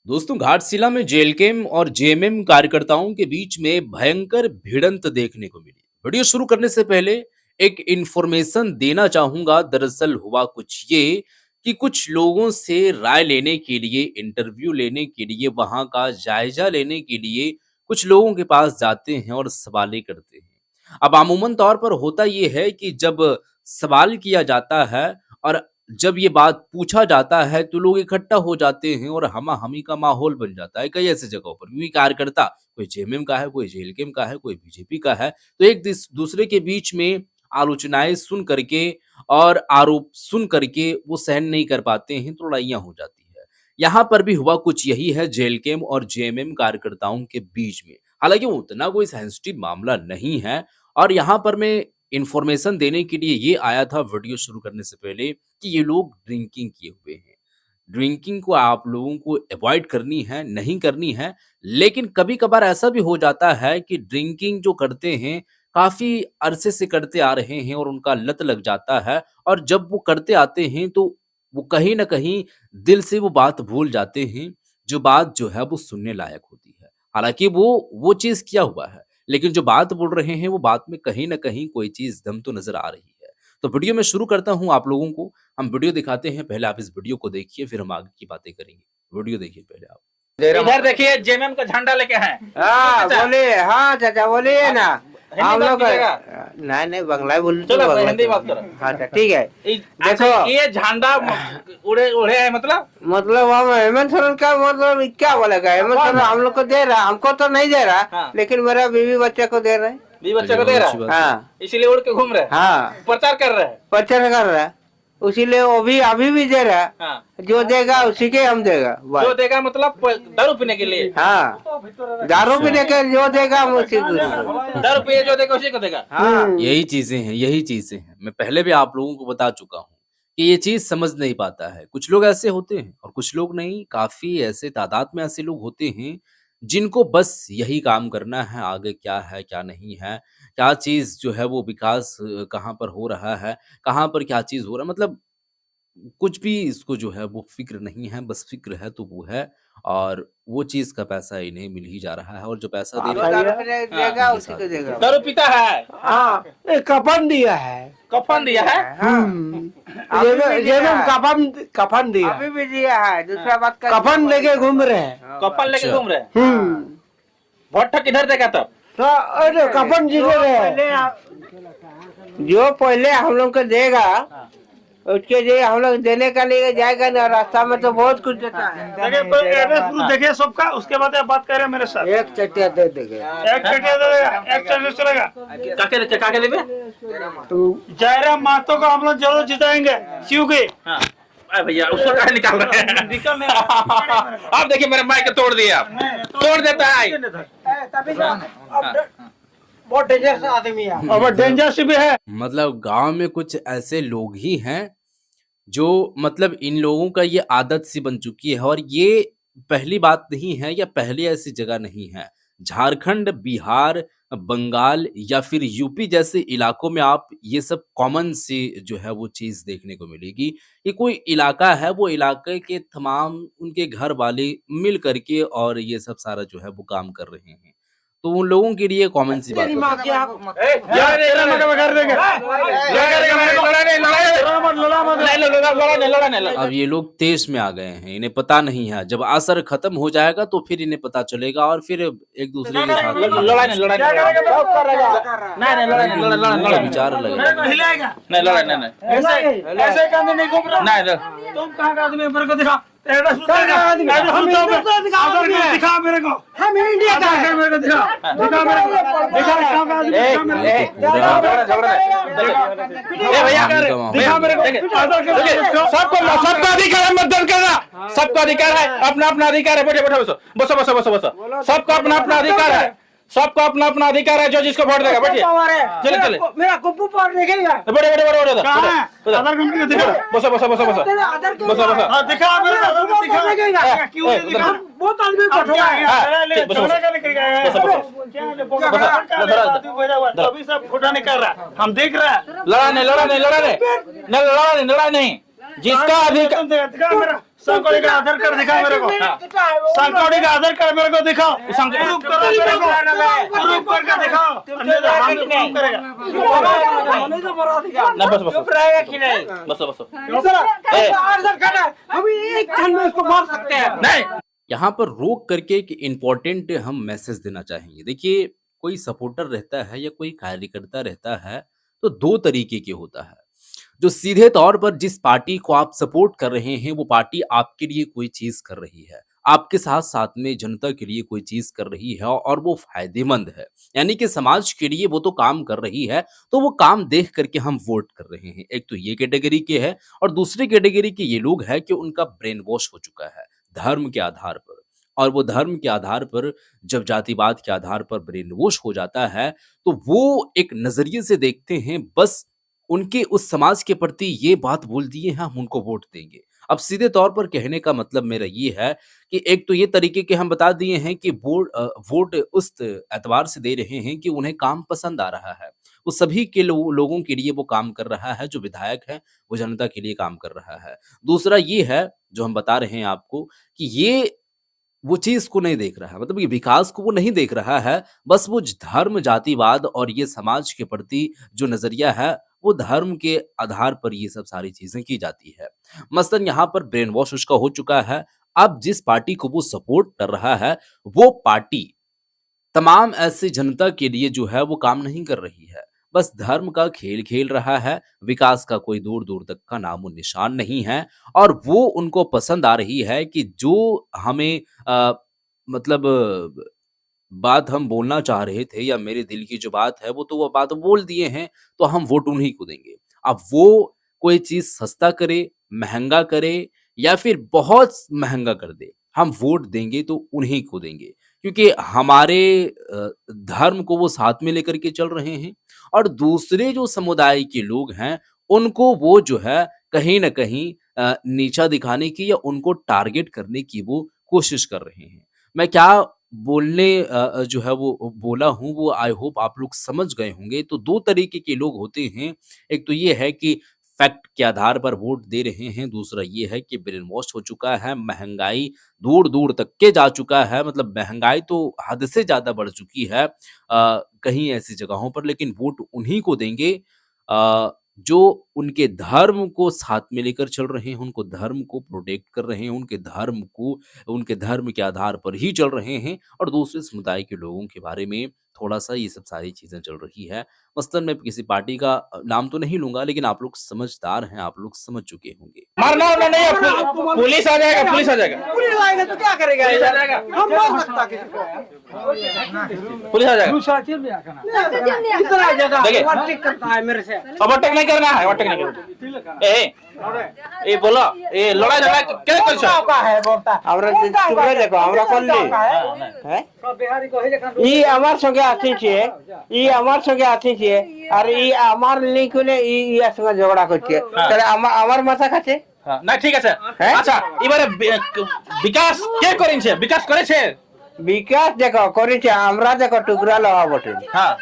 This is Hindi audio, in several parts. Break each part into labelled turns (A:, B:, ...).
A: दोस्तों घाटशिला में जेलकेम और जेएमएम कार्यकर्ताओं के बीच में भयंकर भिड़ंत देखने को मिली। वीडियो शुरू करने से पहले एक इंफॉर्मेशन देना चाहूंगा। दरअसल हुआ कुछ ये कि कुछ लोगों से राय लेने के लिए, इंटरव्यू लेने के लिए, वहां का जायजा लेने के लिए कुछ लोगों के पास जाते हैं और सवालें करते हैं। अब अमूमन तौर पर होता ये है कि जब सवाल किया जाता है और जब ये बात पूछा जाता है तो लोग इकट्ठा हो जाते हैं और हमा-हमी का माहौल बन जाता है कई ऐसी जगहों पर। क्योंकि कार्यकर्ता कोई जेएमएम का है, कोई जेएलकेम का है, कोई बीजेपी का है, तो एक दूसरे के बीच में आलोचनाएँ सुन करके और आरोप सुन करके वो सहन नहीं कर पाते हैं, तो लड़ाइयाँ हो जाती है। यहाँ पर भी हुआ कुछ यही है जेएलकेम और जेएमएम कार्यकर्ताओं के बीच में। हालाँकि वो उतना कोई सेंसिटिव मामला नहीं है और यहाँ पर मैं इन्फॉर्मेशन देने के लिए ये आया था वीडियो शुरू करने से पहले कि ये लोग ड्रिंकिंग किए हुए हैं। ड्रिंकिंग को आप लोगों को अवॉइड करनी है, नहीं करनी है, लेकिन कभी-कभार ऐसा भी हो जाता है कि ड्रिंकिंग जो करते हैं, काफ़ी अरसे से करते आ रहे हैं और उनका लत लग जाता है और जब वो करते आते हैं, तो वो कहीं न कहीं दिल से वो बात भूल जाते हैं, जो बात जो है वो सुनने लायक होती है। हालाँकि वो चीज़ किया हुआ है, लेकिन जो बात बोल रहे हैं, वो बात में कहीं न कहीं कोई चीज़ दम तो नज़र आ रही है। तो वीडियो मैं शुरू करता हूँ आप लोगों को, हम वीडियो दिखाते हैं, पहले आप इस वीडियो को देखिए, फिर हम आगे की बातें करेंगे। वीडियो देखिए पहले आप।
B: इधर देखिए जेएमएम का झंडा लेके हैं।
C: हाँ बोलिए। हाँ चाचा बोलिए ना। हम लोग
B: हिंदी
C: नहीं बंगला बोल
B: चलो हिंदी बात करो।
C: हाँ ठीक है।
B: देखो ये झंडा उड़े उड़े है
C: मतलब हम हेमंत सोरेन का मतलब क्या बोलेगा। हेमंत सोरेन हम लोग को दे रहा, हमको तो नहीं दे रहा।
B: हाँ।
C: लेकिन मेरा बीवी बच्चे को दे रहे हैं।
B: बीवी बच्चे को दे रहा है।
C: हाँ
B: इसीलिए उड़ के घूम रहे हैं।
C: हाँ
B: प्रचार कर रहे हैं।
C: प्रचार कर रहा है, उसीलिए वो भी अभी भी दे रहा है।
B: हाँ।
C: जो देगा उसी के हम देगा बस।
B: जो देगा मतलब दारू पीने के लिए।
C: हाँ दारू पीने के जो देगा हम उसी को देगा।
B: दारू पिए जो देगा उसी को देगा।
C: हाँ
A: यही चीज़ें हैं। मैं पहले भी आप लोगों को बता चुका हूँ कि ये चीज़ समझ नहीं पाता है। कुछ लोग ऐसे होते हैं और कुछ लोग नहीं, काफ़ी ऐसे तादाद में ऐसे लोग होते हैं, जिनको बस यही काम करना है, आगे क्या है, क्या नहीं है, क्या चीज़ जो है वो विकास कहाँ पर हो रहा है, कहाँ पर क्या चीज़ हो रहा है, मतलब कुछ भी इसको जो है वो फ़िक्र नहीं है, बस फ़िक्र है तो वो है और वो चीज़ का पैसा इन्हें मिल ही जा रहा है और जो पैसा दे रहा है
C: दारू पीने देगा उसी को देगा।
B: दारू पीता है।
C: हाँ कफन दिया है।
B: कफन दिया है।
C: कफन दिया अभी भी दिया है। दूसरा बात का कफन लेके घूम रहे हैं।
B: कफन लेके घूम रहे हैं। भट्टा किधर देगा तब?
C: तो अरे कफन जी दे रहे हैं। जो पहले हम लोग को देगा उसके लिए हम लोग देने का लिए जाएगा ना। रास्ता में तो बहुत कुछ देता है।
D: देखिए सबका, उसके बाद आप बात कर रहे हैं मेरे साथ।
C: एक चटिया दे देंगे।
D: एक चटिया दे देगा, एक चटिया चलेगा।
B: काके देवे?
D: जयराम महतो को हम लोग जरूर जिताएंगे। क्यों के?
B: हाँ। भैया उसको कहाँ निकाल रहे हैं? आप देखिए मेरे माइक तोड़ दिए आप। तोड़ देता है।
C: बहुत डेंजरस आदमी है
D: और डेंजरस भी है।
A: मतलब गाँव में कुछ ऐसे लोग ही हैं जो मतलब इन लोगों का ये आदत सी बन चुकी है और ये पहली बात नहीं है या पहली ऐसी जगह नहीं है। झारखंड, बिहार, बंगाल या फिर यूपी जैसे इलाकों में आप ये सब कॉमन सी जो है वो चीज़ देखने को मिलेगी कि कोई इलाका है, वो इलाके के तमाम उनके घर वाले मिल करके और ये सब सारा जो है वो काम कर रहे हैं। तो उन लोगों के लिए कॉमन सी बात है। अब ये लोग तेज में आ गए हैं, इन्हें पता नहीं है। जब असर खत्म हो जाएगा तो फिर इन्हें पता चलेगा और फिर एक दूसरे के साथ विचार लगेगा।
D: तुम कहाँ का आदमी मेरे को दिखा। दिखा मेरे को।
C: हम इंडिया का है।
D: मेरे को दिखा मेरे को। दिखा कहाँ का आदमी। दिखा मेरे को।
B: सबका अधिकार है मतदान करना। सबका अधिकार है, अपना अपना अधिकार है। बैठो बसो। सबका अपना अपना अधिकार है। सबका अपना अपना अधिकार है। जो जिसको वोट देगा बैठिए। चले
C: मेरा कुप्पू पावर देखेगा।
B: बड़े
D: आधार कार्ड का दिखा।
B: बसो।
D: दिखा मेरे को। दिखा क्यों नहीं दिखा?
C: बहुत आदमी बैठा है।
D: अभी सब फोटो नहीं कर रहा, हम देख रहे हैं।
B: लड़ा नहीं। जिसका अधिकार
D: संकोड़ी का आधार कार्ड दिखाओ मेरे को। संकोड़ी का आधार कार्ड मेरे को दिखाओ। प्रूफ करो मेरे को। प्रूफ करके दिखाओ। अन्यथा हम प्रूफ करेगा।
B: ना बस बस
C: चुप रहेगा कि नहीं?
B: बस बस
C: अभी एक क्षण में उसको मार सकते हैं।
B: नहीं
A: यहाँ पर रोक करके एक इम्पोर्टेंट हम मैसेज देना चाहेंगे। देखिए, कोई सपोर्टर रहता है या कोई कार्यकर्ता रहता है तो दो तरीके के होता है। जो सीधे तौर पर जिस पार्टी को आप सपोर्ट कर रहे हैं वो पार्टी आपके लिए कोई चीज कर रही है, आपके साथ साथ में जनता के लिए कोई चीज कर रही है और वो फायदेमंद है, यानी कि समाज के लिए वो तो काम कर रही है, तो वो काम देख करके हम वोट कर रहे हैं। एक तो ये कैटेगरी के है और दूसरी कैटेगरी के ये लोग हैं कि उनका ब्रेन वॉश हो चुका है धर्म के आधार पर। और वो धर्म के आधार पर जब जातिवाद के आधार पर ब्रेन वॉश हो जाता है तो वो एक नजरिए से देखते हैं, बस उनके उस समाज के प्रति ये बात बोल दिए हैं हम उनको वोट देंगे। अब सीधे तौर पर कहने का मतलब मेरा ये है कि एक तो ये तरीके के हम बता दिए हैं कि वोट उस एतबार से दे रहे हैं कि उन्हें काम पसंद आ रहा है, वो सभी के लोगों के लिए वो काम कर रहा है, जो विधायक है वो जनता के लिए काम कर रहा है। दूसरा ये है जो हम बता रहे हैं आपको कि ये वो चीज़ को नहीं देख रहा है, मतलब ये विकास को वो नहीं देख रहा है, बस वो धर्म, जातिवाद और ये समाज के प्रति जो नज़रिया है, वो धर्म के आधार पर ये सब सारी चीज़ें की जाती है। मसलन यहाँ पर ब्रेन वॉश उसका हो चुका है। अब जिस पार्टी को वो सपोर्ट कर रहा है, वो पार्टी तमाम ऐसी जनता के लिए जो है वो काम नहीं कर रही है, बस धर्म का खेल खेल रहा है, विकास का कोई दूर-दूर तक का नामो निशान नहीं है और वो उनको पसंद आ रही है कि जो हमें मतलब बात हम बोलना चाह रहे थे या मेरे दिल की जो बात है वो तो वो बात बोल दिए हैं, तो हम वोट उन्हीं को देंगे। अब वो कोई चीज़ सस्ता करे, महँगा करे या फिर बहुत महँगा कर दे, हम वोट देंगे तो उन्हीं को देंगे। क्योंकि हमारे धर्म को वो साथ में लेकर के चल रहे हैं और दूसरे जो समुदाय के लोग हैं, उनको वो जो है कहीं न कहीं नीचा दिखाने की या उनको टारगेट करने की वो कोशिश कर रहे हैं। मैं क्या बोलने जो है वो बोला हूँ वो आई होप आप लोग समझ गए होंगे। तो 2 तरीके के लोग होते हैं, एक तो ये है कि फैक्ट के आधार पर वोट दे रहे हैं, दूसरा ये है कि ब्रेन वॉश हो चुका है, महँगाई दूर-दूर तक के जा चुका है, मतलब महँगाई तो हद से ज़्यादा बढ़ चुकी है कहीं ऐसी जगहों पर, लेकिन वोट उन्हीं को देंगे जो उनके धर्म को साथ में लेकर चल रहे हैं, उनको धर्म को प्रोटेक्ट कर रहे हैं, उनके धर्म के आधार पर ही चल रहे हैं और दूसरे समुदाय के लोगों के बारे में थोड़ा-सा ये सब सारी चीज़ें चल रही है। मसलन मैं किसी पार्टी का नाम तो नहीं लूँगा, लेकिन आप लोग समझदार हैं, आप लोग समझ चुके होंगे।
B: मारना वारना नहीं है, पुलिस आ जाएगा, पुलिस आ जाएगा,
C: पुलिस आएगा तो क्या करेगा?
B: पुलिस आ जाएगा,
C: हम मार सकता किसी को।
B: पुलिस आ जाएगा।
C: कितना जगह
B: देखिए।
C: ओवरटेक करता है मेरे से।
B: ओवरटेक नहीं करना है, ओवरटेक नहीं करना। ए बोलो, ए लड़ाई झगड़ा क्या कर
C: का है बोलता हमरा चुपे देखो हमरा कोन ली है ई আমার সঙ্গে আছিছে ই আমার সঙ্গে আছিছে আর ই আমার লিংক হলে ই ইয়ার সঙ্গে ঝগড়া করছে তাহলে আমার মাথা খাচ্ছে
B: না ঠিক আছে আচ্ছা এবারে বিকাশ কে করেছে বিকাশ করেছে
C: বিকাশ দেখো করেছে আমরা দেখো টুকরা লওয়া বটে
B: হ্যাঁ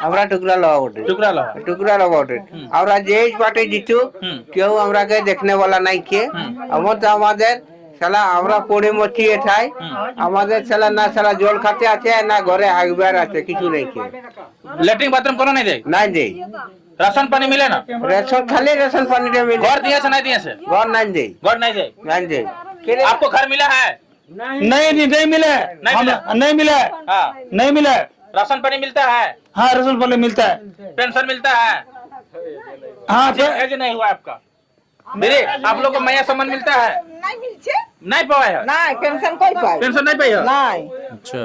C: আমরা টুকরা লওয়া বটে টুকরা লওয়া বটে আমরা যে পার্টি জিতু কেউ আমরাকে দেখনে वाला নাই কে আমাদের শালা আমরা পড়ে মচিয়ে খাই আমাদের শালা না শালা জল খাতে আছে না ঘরে হাগবার আছে কিছু নেই কে
B: ল্যাট্রিন বাথরুম কোনো নাই দেয়
C: নাই দেই
B: রাশন পানি মিলে না
C: রেশন খালি রেশন পানিটা মিলে
B: घर दिया से नहीं दिया से
C: ঘর নাই দেই
B: घर नहीं दे
C: নাই দেই
B: आपको घर मिला है
D: नहीं मिले। नहीं मिले।
B: हाँ
D: नहीं मिले।
B: राशन पानी मिलता है
D: हाँ रसूल वाले मिलता है।
B: पेंशन मिलता है
D: हाँ
B: एज नहीं हुआ आपका मेरे आप लोग को मैया सम्मान मिलता है नहीं पाए है
E: নাই পেনশন কই পাই
B: पेंशन नहीं पाई है
E: নাই
A: अच्छा,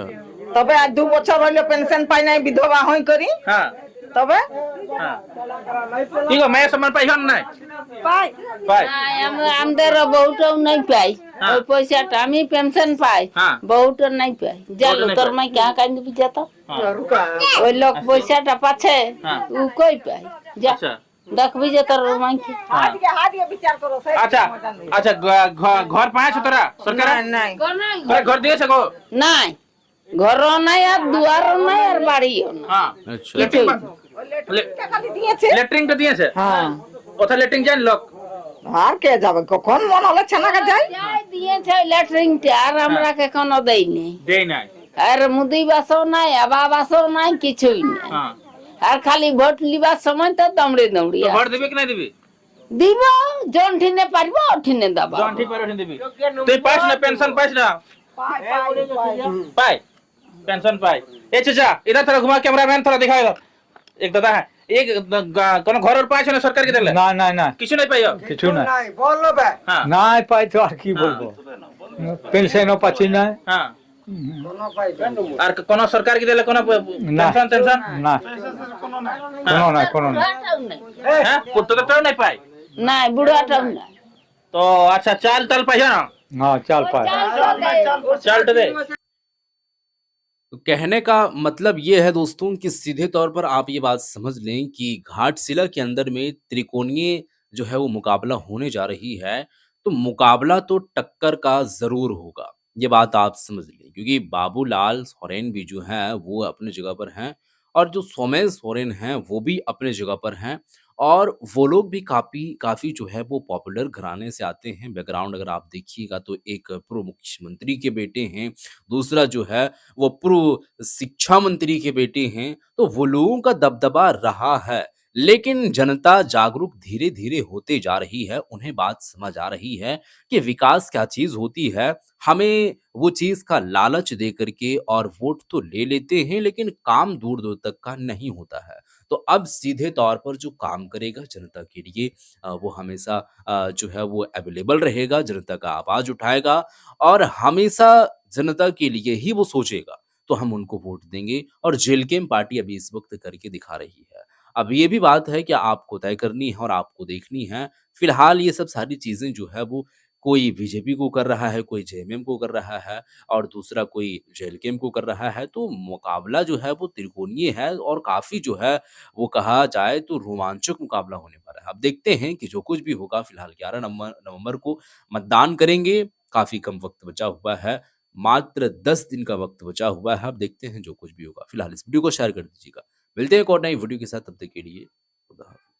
E: তবে আর 2 বছর হইলো পেনশন পাই নাই বিধবা হই করি
B: हाँ
E: তবে
B: हाँ ठीक है मैया सम्मान पाई है नहीं
E: পাই
B: पाई
F: আমাদের বউটাও নাই পাই
B: হ্যাঁ।
F: ওই পয়সাটা আমি পেনশন পাই
B: হ্যাঁ।
F: বউটা নাই পাই জানো
B: নাই
F: তোর
B: পাই।
F: মাই কা কান্দি যেত
B: हाँ
F: ওই লোক পয়সাটা পাচ্ছে
B: হ্যাঁ।
F: ও কই পাই যা
B: अच्छा
F: দেখবি যে তোর মাইকে
E: আজকে হাদিয়ে বিচার করো সেই
B: अच्छा अच्छा घर पाए छे तोरा सरकार
E: নাই
B: घर दिए छे गो
F: নাই ঘর নাই আর দুয়ার নাই আর বাড়িও না
B: हाँ
A: अच्छा।
E: টাকা দিয়েছে
B: लेटरिंग तो दिए छे
F: হ্যাঁ
B: ओथा लेटरिंग जान लोग
E: আর কে যাবে কখন মন হলে ছেনাকে যাই
F: যাই দিয়েছে ল্যাট্রিনটা আর আমরা কে কোনো দেয়নি
B: দেই নাই
F: আর মুদি বাসও নাই আবা বাসও নাই কিছুই নাই
B: হ্যাঁ
F: আর খালি ভোট লিবার সময় তো দমড়ে দমড়ি
B: তো ভোট দিবে কি না দিবে
F: দিব জন ঠিনে পারবো ঠিনে দেবা
B: জন ঠিক করে দিবি তুই পাইছ না পেনশন পাইছ না पाए पेंशन पाए ए चाचा इधर थोड़ा घुमा कैमरामैन थोड़ा दिखाओ इधर एक दादा है एक कोन घर और पाइछ ना सरकार के दिले
G: না না না
B: কিছু নাই পাইও
G: কিছু না
B: हां
G: নাই পাই তো আর কি বলবো পেনশনও পাচ্ছি না
B: हां আর কোন সরকার কি দিলে কোন পেনশন টেনশন
G: না কোনো না
B: হ্যাঁ পুত্রটাও নাই পাই
F: নাই বুড়াটাও নাই
B: তো আচ্ছা চাল তাল পাইছো না
G: হ্যাঁ চাল পাই
B: চাল তো দে
A: तो कहने का मतलब ये है दोस्तों कि सीधे तौर पर आप ये बात समझ लें कि घाटशिला के अंदर में त्रिकोणीय जो है वो मुकाबला होने जा रही है, तो मुकाबला तो टक्कर का ज़रूर होगा। ये बात आप समझ लें क्योंकि बाबूलाल सोरेन भी जो हैं वो अपनी जगह पर हैं और जो सोमेश सोरेन हैं वो भी अपनी जगह पर हैं और वो लोग भी काफ़ी जो है वो पॉपुलर घराने से आते हैं। बैकग्राउंड अगर आप देखिएगा तो एक पूर्व मुख्यमंत्री के बेटे हैं, दूसरा जो है वो पूर्व शिक्षा मंत्री के बेटे हैं, तो वो लोगों का दबदबा रहा है। लेकिन जनता जागरूक धीरे-धीरे होते जा रही है, उन्हें बात समझ आ रही है कि विकास क्या चीज़ होती है। हमें वो चीज़ का लालच दे करके और वोट तो ले लेते हैं, लेकिन काम दूर-दूर तक का नहीं होता है। तो अब सीधे तौर पर जो काम करेगा जनता के लिए वो हमेशा जो है वो अवेलेबल रहेगा, जनता का आवाज़ उठाएगा और हमेशा जनता के लिए ही वो सोचेगा, तो हम उनको वोट देंगे और जेलकेम पार्टी अभी इस वक़्त करके दिखा रही है। अब ये भी बात है कि आपको तय करनी है और आपको देखनी है। फिलहाल ये सब सारी चीज़ें जो है वो कोई बीजेपी को कर रहा है, कोई जेएमएम को कर रहा है और दूसरा कोई जेलकेम को कर रहा है। तो मुकाबला जो है वो त्रिकोणीय है और काफ़ी जो है वो कहा जाए तो रोमांचक मुकाबला होने वाला है। अब देखते हैं कि जो कुछ भी होगा फिलहाल 11 नवंबर को मतदान करेंगे। काफ़ी कम वक़्त बचा हुआ है। मात्र 10 दिन का वक़्त बचा हुआ है। अब देखते हैं जो कुछ भी होगा। फिलहाल इस वीडियो को शेयर कर दीजिएगा। मिलते हैं एक और नई वीडियो के साथ, तब तक के लिए खुदा हाफ़िज़।